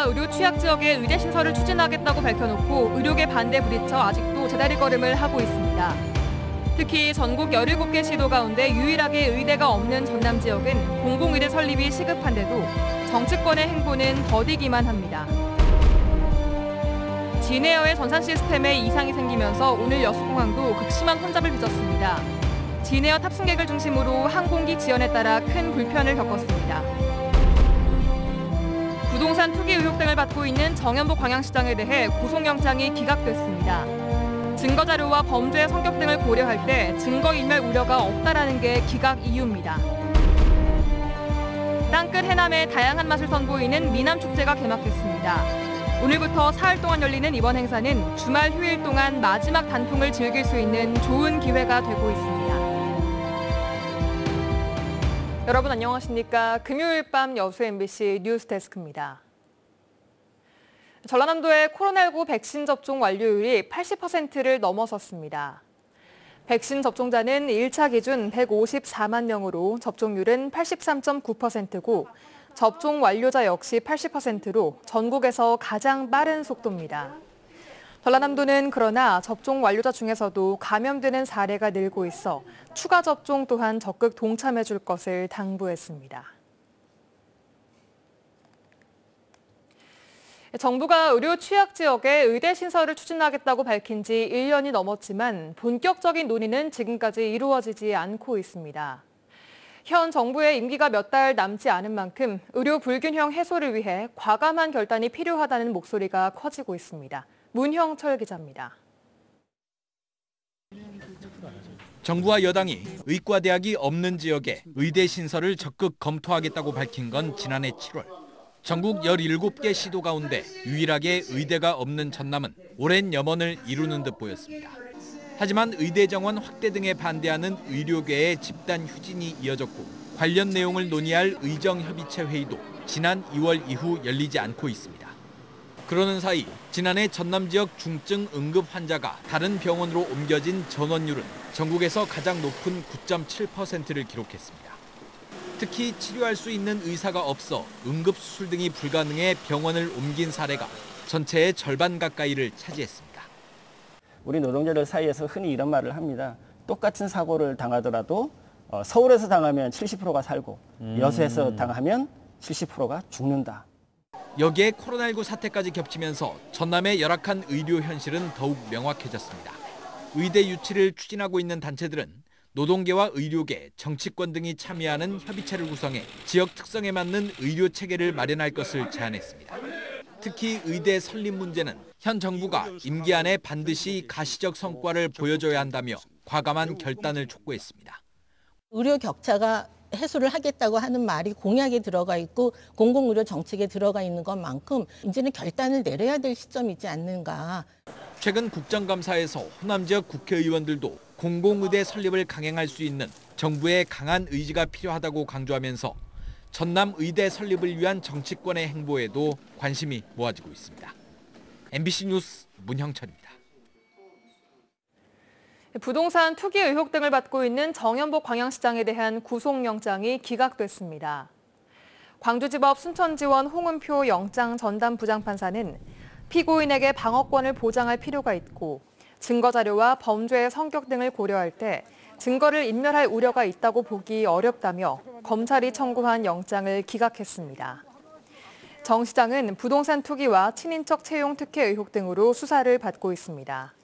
의료 취약 지역에 의대 신설을 추진하겠다고 밝혀놓고 의료계 반대 부딪혀 아직도 제다리걸음을 하고 있습니다. 특히 전국 17개 시도 가운데 유일하게 의대가 없는 전남 지역은 공공의대 설립이 시급한데도 정치권의 행보는 더디기만 합니다. 진에어의 전산 시스템에 이상이 생기면서 오늘 여수공항도 극심한 혼잡을 빚었습니다. 진에어 탑승객을 중심으로 항공기 지연에 따라 큰 불편을 겪었습니다. 부동산 투기 의혹 등을 받고 있는 정연복 광양시장에 대해 구속영장이 기각됐습니다. 증거자료와 범죄의 성격 등을 고려할 때 증거인멸 우려가 없다라는 게 기각 이유입니다. 땅끝 해남의 다양한 맛을 선보이는 미남축제가 개막했습니다. 오늘부터 사흘 동안 열리는 이번 행사는 주말 휴일 동안 마지막 단풍을 즐길 수 있는 좋은 기회가 되고 있습니다. 여러분 안녕하십니까? 금요일 밤 여수 MBC 뉴스데스크입니다. 전라남도의 코로나19 백신 접종 완료율이 80%를 넘어섰습니다. 백신 접종자는 1차 기준 154만 명으로 접종률은 83.9%고 접종 완료자 역시 80%로 전국에서 가장 빠른 속도입니다. 전라남도는 그러나 접종 완료자 중에서도 감염되는 사례가 늘고 있어 추가 접종 또한 적극 동참해 줄 것을 당부했습니다. 정부가 의료 취약 지역에 의대 신설을 추진하겠다고 밝힌 지 1년이 넘었지만 본격적인 논의는 지금까지 이루어지지 않고 있습니다. 현 정부의 임기가 몇 달 남지 않은 만큼 의료 불균형 해소를 위해 과감한 결단이 필요하다는 목소리가 커지고 있습니다. 문형철 기자입니다. 정부와 여당이 의과대학이 없는 지역에 의대 신설을 적극 검토하겠다고 밝힌 건 지난해 7월. 전국 17개 시도 가운데 유일하게 의대가 없는 전남은 오랜 염원을 이루는 듯 보였습니다. 하지만 의대 정원 확대 등에 반대하는 의료계의 집단 휴진이 이어졌고 관련 내용을 논의할 의정협의체 회의도 지난 2월 이후 열리지 않고 있습니다. 그러는 사이 지난해 전남 지역 중증 응급 환자가 다른 병원으로 옮겨진 전원율은 전국에서 가장 높은 9.7%를 기록했습니다. 특히 치료할 수 있는 의사가 없어 응급수술 등이 불가능해 병원을 옮긴 사례가 전체의 절반 가까이를 차지했습니다. 우리 노동자들 사이에서 흔히 이런 말을 합니다. 똑같은 사고를 당하더라도 서울에서 당하면 70%가 살고 여수에서 당하면 70%가 죽는다. 여기에 코로나19 사태까지 겹치면서 전남의 열악한 의료 현실은 더욱 명확해졌습니다. 의대 유치를 추진하고 있는 단체들은 노동계와 의료계, 정치권 등이 참여하는 협의체를 구성해 지역 특성에 맞는 의료 체계를 마련할 것을 제안했습니다. 특히 의대 설립 문제는 현 정부가 임기 안에 반드시 가시적 성과를 보여줘야 한다며 과감한 결단을 촉구했습니다. 의료 격차가 해소를 하겠다고 하는 말이 공약에 들어가 있고 공공의료 정책에 들어가 있는 것만큼 이제는 결단을 내려야 될 시점이지 않는가. 최근 국정감사에서 호남 지역 국회의원들도 공공의대 설립을 강행할 수 있는 정부의 강한 의지가 필요하다고 강조하면서 전남 의대 설립을 위한 정치권의 행보에도 관심이 모아지고 있습니다. MBC 뉴스 문형철입니다. 부동산 투기 의혹 등을 받고 있는 정연복 광양시장에 대한 구속영장이 기각됐습니다. 광주지법 순천지원 홍은표 영장 전담 부장판사는 피고인에게 방어권을 보장할 필요가 있고 증거자료와 범죄의 성격 등을 고려할 때 증거를 인멸할 우려가 있다고 보기 어렵다며 검찰이 청구한 영장을 기각했습니다. 정 시장은 부동산 투기와 친인척 채용 특혜 의혹 등으로 수사를 받고 있습니다.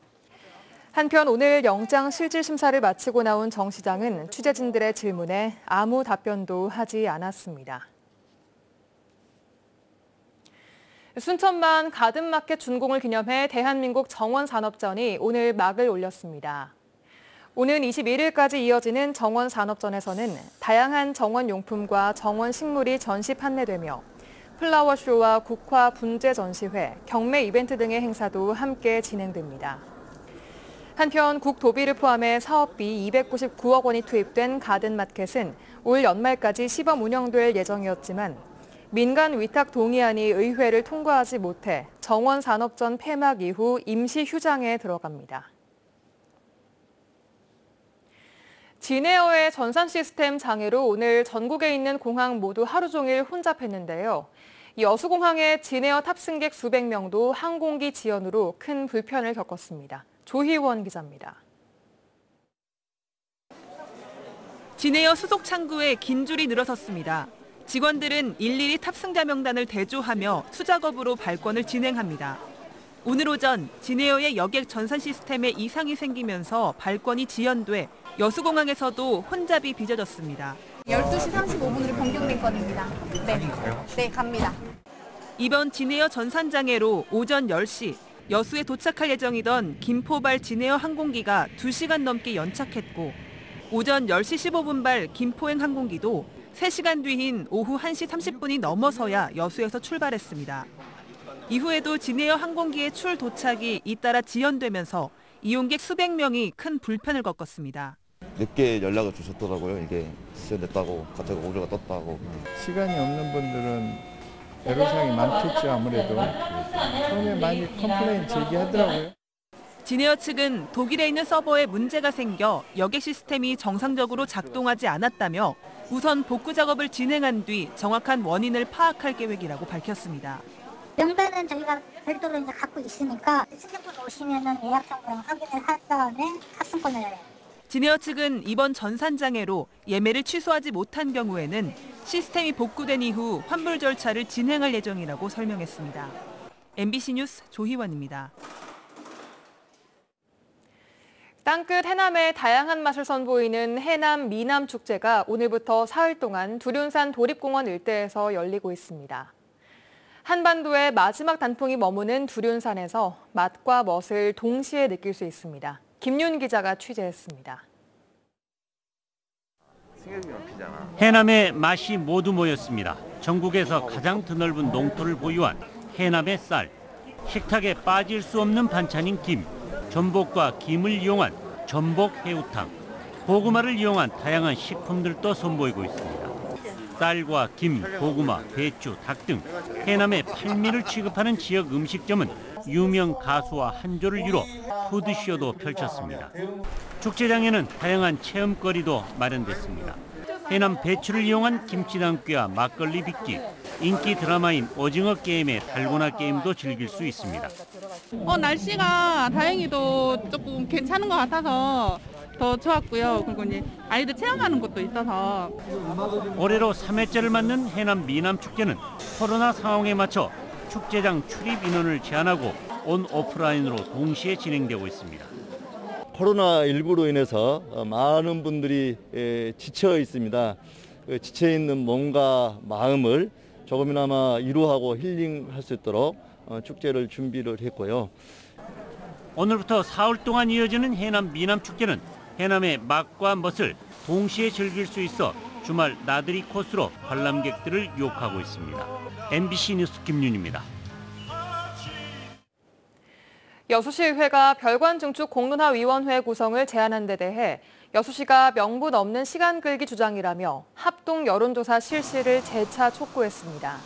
한편 오늘 영장 실질 심사를 마치고 나온 정 시장은 취재진들의 질문에 아무 답변도 하지 않았습니다. 순천만 가든마켓 준공을 기념해 대한민국 정원산업전이 오늘 막을 올렸습니다. 오는 21일까지 이어지는 정원산업전에서는 다양한 정원용품과 정원식물이 전시 판매되며 플라워쇼와 국화 분재 전시회, 경매 이벤트 등의 행사도 함께 진행됩니다. 한편 국도비를 포함해 사업비 299억 원이 투입된 가든마켓은 올 연말까지 시범 운영될 예정이었지만 민간 위탁 동의안이 의회를 통과하지 못해 정원산업전 폐막 이후 임시 휴장에 들어갑니다. 진에어의 전산 시스템 장애로 오늘 전국에 있는 공항 모두 하루 종일 혼잡했는데요. 여수공항의 진에어 탑승객 수백 명도 항공기 지연으로 큰 불편을 겪었습니다. 조희원 기자입니다. 진에어 수속 창구에 긴 줄이 늘어섰습니다. 직원들은 일일이 탑승자 명단을 대조하며 수작업으로 발권을 진행합니다. 오늘 오전 진에어의 여객 전산 시스템에 이상이 생기면서 발권이 지연돼 여수공항에서도 혼잡이 빚어졌습니다. 12시 35분으로 변경된 건입니다. 네, 갑니다. 이번 진에어 전산장애로 오전 10시 여수에 도착할 예정이던 김포발 진에어 항공기가 2시간 넘게 연착했고 오전 10시 15분발 김포행 항공기도 3시간 뒤인 오후 1시 30분이 넘어서야 여수에서 출발했습니다. 이후에도 진에어 항공기의 출 도착이 잇따라 지연되면서 이용객 수백 명이 큰 불편을 겪었습니다. 늦게 연락을 주셨더라고요. 이게 지연됐다고, 갑자기 오류가 떴다고. 시간이 없는 분들은 애로사항이 많겠죠. 아무래도 처음에 많이 컴플레인 제기하더라고요. 진에어 측은 독일에 있는 서버에 문제가 생겨 여객 시스템이 정상적으로 작동하지 않았다며 우선 복구 작업을 진행한 뒤 정확한 원인을 파악할 계획이라고 밝혔습니다. 명단은 저희가 별도로 이제 갖고 있으니까 승객분 오시면은 예약상으로 확인을 한 다음에 탑승권을 해요. 진에어 측은 이번 전산장애로 예매를 취소하지 못한 경우에는 시스템이 복구된 이후 환불 절차를 진행할 예정이라고 설명했습니다. MBC 뉴스 조희원입니다. 땅끝 해남의 다양한 맛을 선보이는 해남 미남 축제가 오늘부터 사흘 동안 두륜산 도립공원 일대에서 열리고 있습니다. 한반도의 마지막 단풍이 머무는 두륜산에서 맛과 멋을 동시에 느낄 수 있습니다. 김윤 기자가 취재했습니다. 해남의 맛이 모두 모였습니다. 전국에서 가장 드넓은 농토를 보유한 해남의 쌀. 식탁에 빠질 수 없는 반찬인 김, 전복과 김을 이용한 전복 해우탕, 고구마를 이용한 다양한 식품들도 선보이고 있습니다. 쌀과 김, 고구마, 배추, 닭 등 해남의 팔미를 취급하는 지역 음식점은 유명 가수와 한조를 이뤄 푸드쇼도 펼쳤습니다. 축제장에는 다양한 체험거리도 마련됐습니다. 해남 배추를 이용한 김치담기와 막걸리 빚기, 인기 드라마인 오징어 게임의 달고나 게임도 즐길 수 있습니다. 날씨가 다행히도 조금 괜찮은 것 같아서 더 좋았고요. 그리고 이제 아이들 체험하는 것도 있어서. 올해로 3회째를 맞는 해남 미남 축제는 코로나 상황에 맞춰 축제장 출입 인원을 제한하고 온 오프라인으로 동시에 진행되고 있습니다. 코로나19로 인해서 많은 분들이 지쳐 있습니다. 지쳐 있는 몸과 마음을 조금이나마 위로하고 힐링할 수 있도록 축제를 준비를 했고요. 오늘부터 사흘 동안 이어지는 해남 미남 축제는 해남의 맛과 멋을 동시에 즐길 수 있어 주말 나들이 코스로 관람객들을 유혹하고 있습니다. MBC 뉴스 김윤입니다. 여수시의회가 별관 증축 공론화 위원회 구성을 제안한 데 대해 여수시가 명분 없는 시간 끌기 주장이라며 합동 여론조사 실시를 재차 촉구했습니다.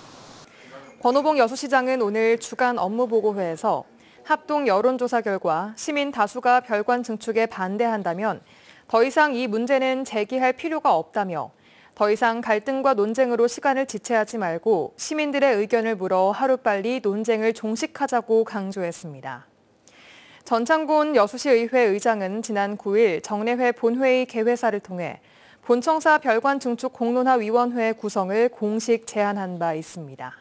권오봉 여수시장은 오늘 주간 업무보고회에서 합동 여론조사 결과 시민 다수가 별관 증축에 반대한다면 더 이상 이 문제는 제기할 필요가 없다며 더 이상 갈등과 논쟁으로 시간을 지체하지 말고 시민들의 의견을 물어 하루빨리 논쟁을 종식하자고 강조했습니다. 전창곤 여수시의회 의장은 지난 9일 정례회 본회의 개회사를 통해 본청사 별관 증축 공론화 위원회 구성을 공식 제안한 바 있습니다.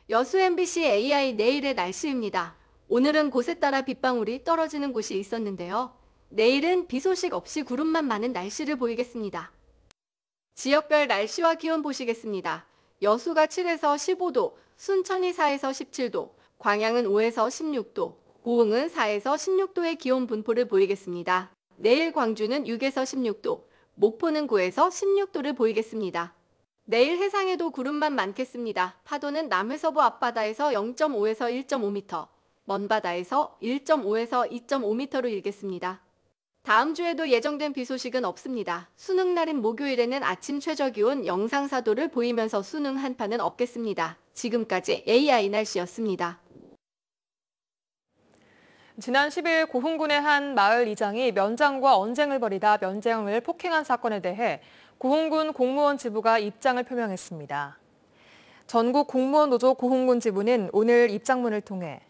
여수 MBC AI 내일의 날씨입니다. 오늘은 곳에 따라 빗방울이 떨어지는 곳이 있었는데요. 내일은 비 소식 없이 구름만 많은 날씨를 보이겠습니다. 지역별 날씨와 기온 보시겠습니다. 여수가 7에서 15도, 순천이 4에서 17도, 광양은 5에서 16도, 고흥은 4에서 16도의 기온 분포를 보이겠습니다. 내일 광주는 6에서 16도, 목포는 9에서 16도를 보이겠습니다. 내일 해상에도 구름만 많겠습니다. 파도는 남해서부 앞바다에서 0.5에서 1.5m, 먼바다에서 1.5에서 2.5m로 일겠습니다. 다음 주에도 예정된 비 소식은 없습니다. 수능 날인 목요일에는 아침 최저기온 영상4도를 보이면서 수능 한파는 없겠습니다. 지금까지 AI 날씨였습니다. 지난 10일 고흥군의 한 마을 이장이 면장과 언쟁을 벌이다 면장을 폭행한 사건에 대해 고흥군 공무원 지부가 입장을 표명했습니다. 전국 공무원 노조 고흥군 지부는 오늘 입장문을 통해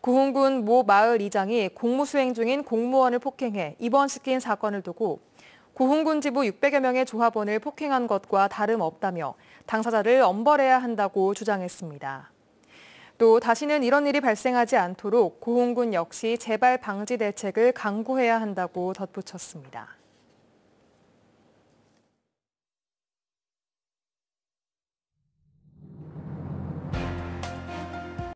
고흥군 모 마을 이장이 공무 수행 중인 공무원을 폭행해 입원시킨 사건을 두고 고흥군 지부 600여 명의 조합원을 폭행한 것과 다름없다며 당사자를 엄벌해야 한다고 주장했습니다. 또 다시는 이런 일이 발생하지 않도록 고흥군 역시 재발 방지 대책을 강구해야 한다고 덧붙였습니다.